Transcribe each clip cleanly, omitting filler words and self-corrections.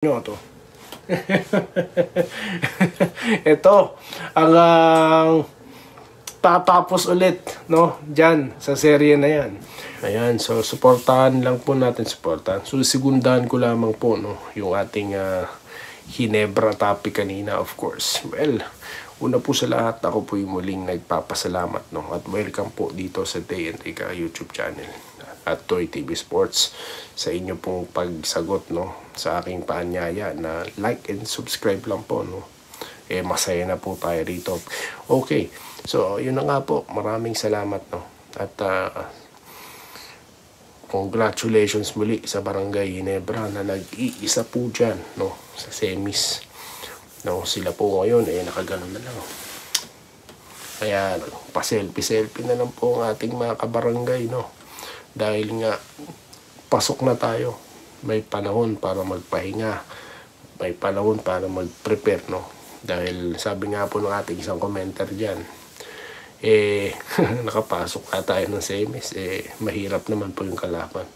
nyo to. Ito ang tatapos ulit, no, dyan sa serye na yan. Ayan, so suportahan lang po natin, suportahan. So sigundahan ko lamang po, no, yung ating Ginebra topic kanina, of course. Well, una po sa lahat, ako po yung muling nagpapasalamat, no, at welcome po dito sa Day and Ika YouTube channel at Toy TV Sports sa inyo pong pagsagot, no, sa aking paanyaya na like and subscribe lang po, no. Masaya na po tayo rito. Okay, so yun na nga po, maraming salamat, no, at congratulations muli sa Barangay Ginebra na nag-iisa po dyan, no, sa semis, no. Sila po ngayon nakaganon na lang, kaya pa-selfie na lang po ang ating mga kabarangay, no. Dahil nga pasok na tayo, may panahon para magpahinga, may panahon para mag-prepare, no. Dahil sabi nga po ng ating isang commenter dyan, nakapasok na tayo ng semis, mahirap naman po yung kalaban.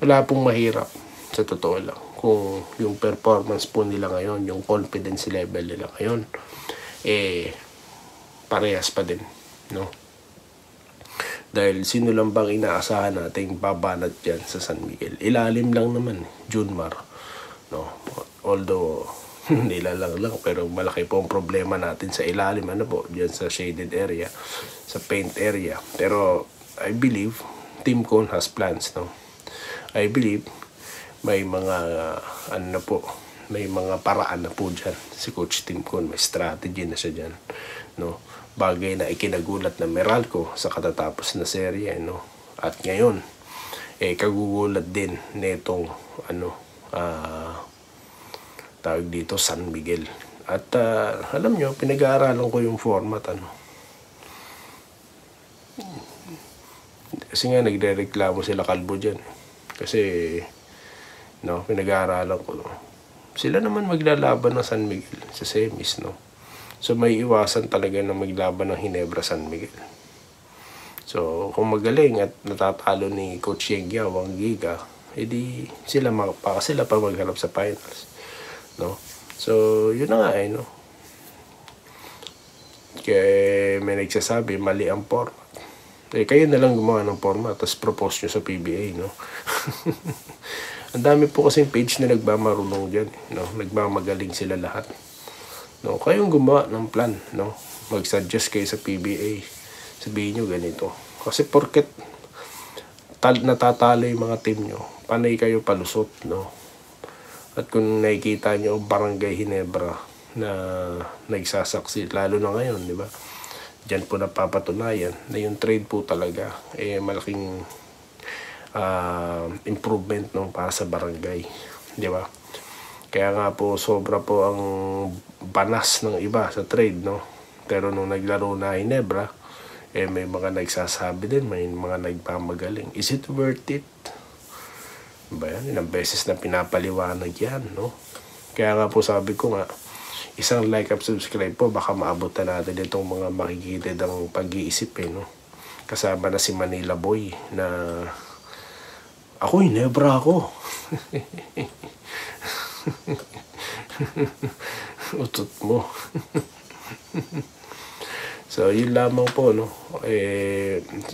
Wala pong mahirap, sa totoo lang, kung yung performance po nila ngayon, yung confidence level nila ngayon, parehas pa din, no. Dahil sino lang bang inaasahan nating babanat dyan sa San Miguel? Ilalim lang naman, Junmar, no. Although nilalang lang, pero malaki po ang problema natin sa ilalim, ano po, dyan sa shaded area, sa paint area. Pero I believe Team Cone has plans, no. I believe may mga may mga paraan na po dyan si Coach Team Cone, may strategy na siya dyan, no. Bagay na ikinagulat na Meralco sa katatapos na serye, no. At ngayon kagugulat din netong tawag dito, San Miguel. At alam nyo, pinag-aaralan ko yung format, ano. Kasi nga nagre-reklamo sila Kalbo dyan. Kasi no, pinag-aaralan ko, no. Sila naman maglalaban ng San Miguel sa semis, no. So may iwasan talaga na maglaban ng Ginebra San Miguel. So kung magaling at natatalo ni Coach Yegya, Wang Giga, edi sila sila pa magharap sa finals, no. So yun na nga, no. Kaya may nagsasabi mali ang format. Kayo na lang gumawa ng format tapos propose nyo sa PBA, no. Ang dami po kasing page na nagmamarunong dyan, no. Nagmamagaling sila lahat, no. Kayong gumawa ng plan, no. Mag-suggest kayo sa PBA, sabihin nyo ganito. Kasi porket natatalo yung mga team nyo, panay kayo palusot, no. At kung nakikita nyo Barangay Ginebra na nagsasaksi, lalo na ngayon, di ba, dyan po napapatunayan na yung trade po talaga malaking improvement, no, para sa barangay, di ba. Kaya nga po sobra po ang banas ng iba sa trade, no. Pero nung naglaro na Ginebra, may mga nagsasabi din, may mga nagpamagaling. Is it worth it? Ba yan? Ilang beses na pinapaliwanag yan, no. Kaya nga po sabi ko nga, isang like at subscribe po, baka maabot na natin itong mga makikitid ang pag-iisip, no. Kasama na si Manila Boy na ako, Ginebra ako. Utot mo. So yun lamang po, no.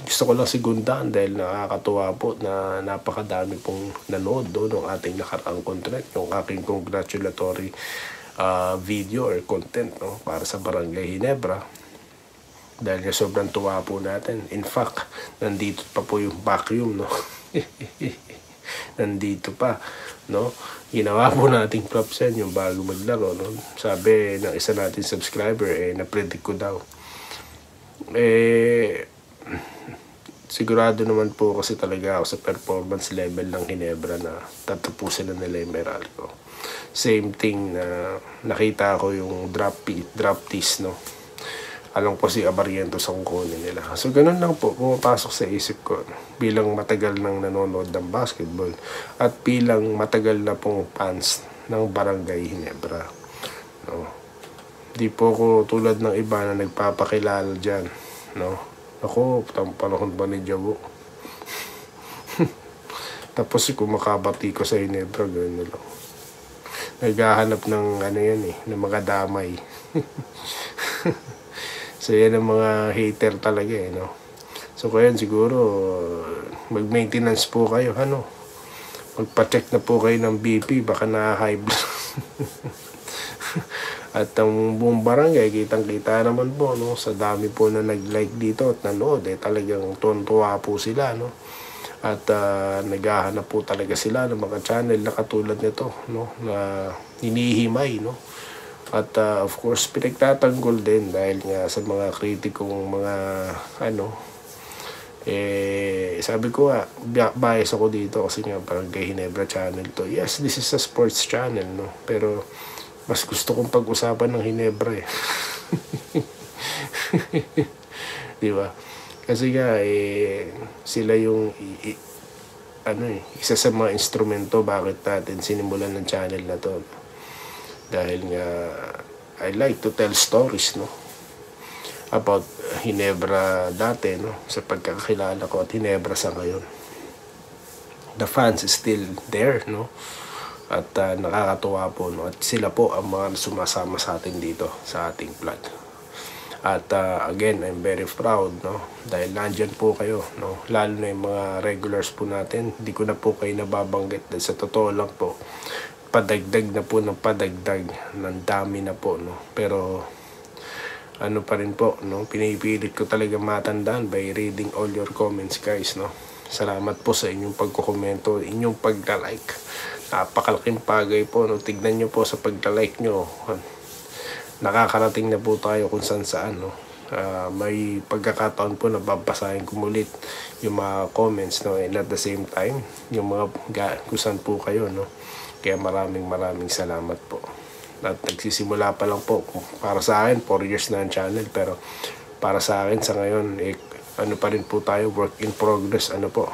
Gusto ko lang sigundaan dahil nakakatuwa po na napakadami pong nanood ng ating nakaraang content, yung aking congratulatory video or content, no, para sa Barangay Ginebra. Dahil sobrang tuwa po natin. In fact, nandito pa po yung vacuum, no. Nandito pa, no. Ginawa po nating props yan yung bago maglaro, no. Sabi ng isa nating subscriber, na-predict ko daw. Sigurado naman po kasi talaga ako sa performance level ng Ginebra na tatapusin na nila yung Meralco. Same thing na nakita ko yung drop tees, no. Alam ko si Abarientos ang kunin nila. So ganun lang po pumapasok sa isip ko, no? Bilang matagal nang nanonood ng basketball at bilang matagal na pong fans ng Barangay Ginebra, no. Di po ko tulad ng iba na nagpapakilala dyan, no. Ako, panahon ba ni Jabo? Tapos kung makabati ko sa Ginebra, gano'n lang. naghahanap ng ano yan eh, ng mga damay. So yan ang mga hater talaga eh, no. So kaya siguro mag-maintenance po kayo, ano. Magpa-check na po kayo ng BP, baka na-high blood. At ang buong barangay, kitang-kita naman po, no, sa dami po na nag-like dito at nanood, eh, talagang tuwa po sila, no. At naghahanap po talaga sila ng mga channel na katulad nito, no, na hinihimay, no. At of course, pinagtatanggol din dahil nga sa mga kritikong mga ano, sabi ko nga, bias ako dito kasi nga Barangay Ginebra channel to. Yes, this is a sports channel, no, pero mas gusto kong pag-usapan ng Ginebra eh. Di ba? Kasi nga sila yung ano isa sa mga instrumento bakit natin sinimulan ng channel na to. Dahil nga I like to tell stories, no, about Ginebra dati, no, sa pagkakakilala ko at Ginebra sa ngayon. The fans is still there, no, at nakakatuwa po, no, at sila po ang mga sumasama sa atin dito sa ating vlog. At again, I'm very proud, no, dahil nandyan po kayo, no, lalo na yung mga regulars po natin. Hindi ko na po kayo nababanggit dahil sa totoo lang po, padagdag na po ng padagdag, ng dami na po, no, pero ano pa rin po, no, pinipilit ko talaga matandaan by reading all your comments, guys, no. Salamat po sa inyong pagkokomento, inyong pagka-like. Napakalaking bagay po, no. Tignan nyo po sa pagka-like nyo, nakakarating na po tayo kung saan, no. May pagkakataon po na babasahin ko mulit yung mga comments, no, and at the same time yung mga kung saan po kayo, no. Kaya maraming salamat po. At nagsisimula pa lang po. Para sa akin, 4 years na ang channel. Pero para sa akin sa ngayon, ano pa rin po tayo, work in progress, ano po.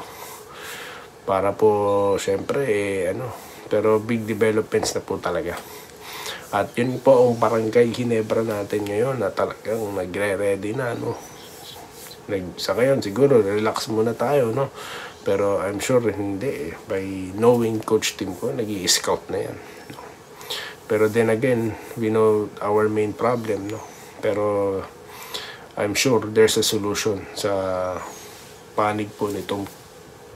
Para po, syempre, ano. Pero big developments na po talaga. At yun po ang Barangay Ginebra natin ngayon na talagang nagre-ready na, no. Sa ngayon, siguro, relax muna tayo, no. Pero I'm sure hindi. By knowing Coach Tim ko, nag-i-scout na yan. No? Pero then again, we know our main problem. No? Pero I'm sure there's a solution sa panig po nitong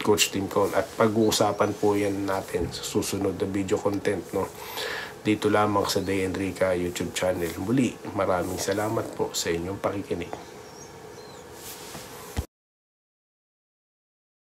Coach Tim ko. At pag-uusapan po yan natin sa susunod na video content. No? Dito lamang sa Day Enrica YouTube channel. Muli, maraming salamat po sa inyong pakikinig.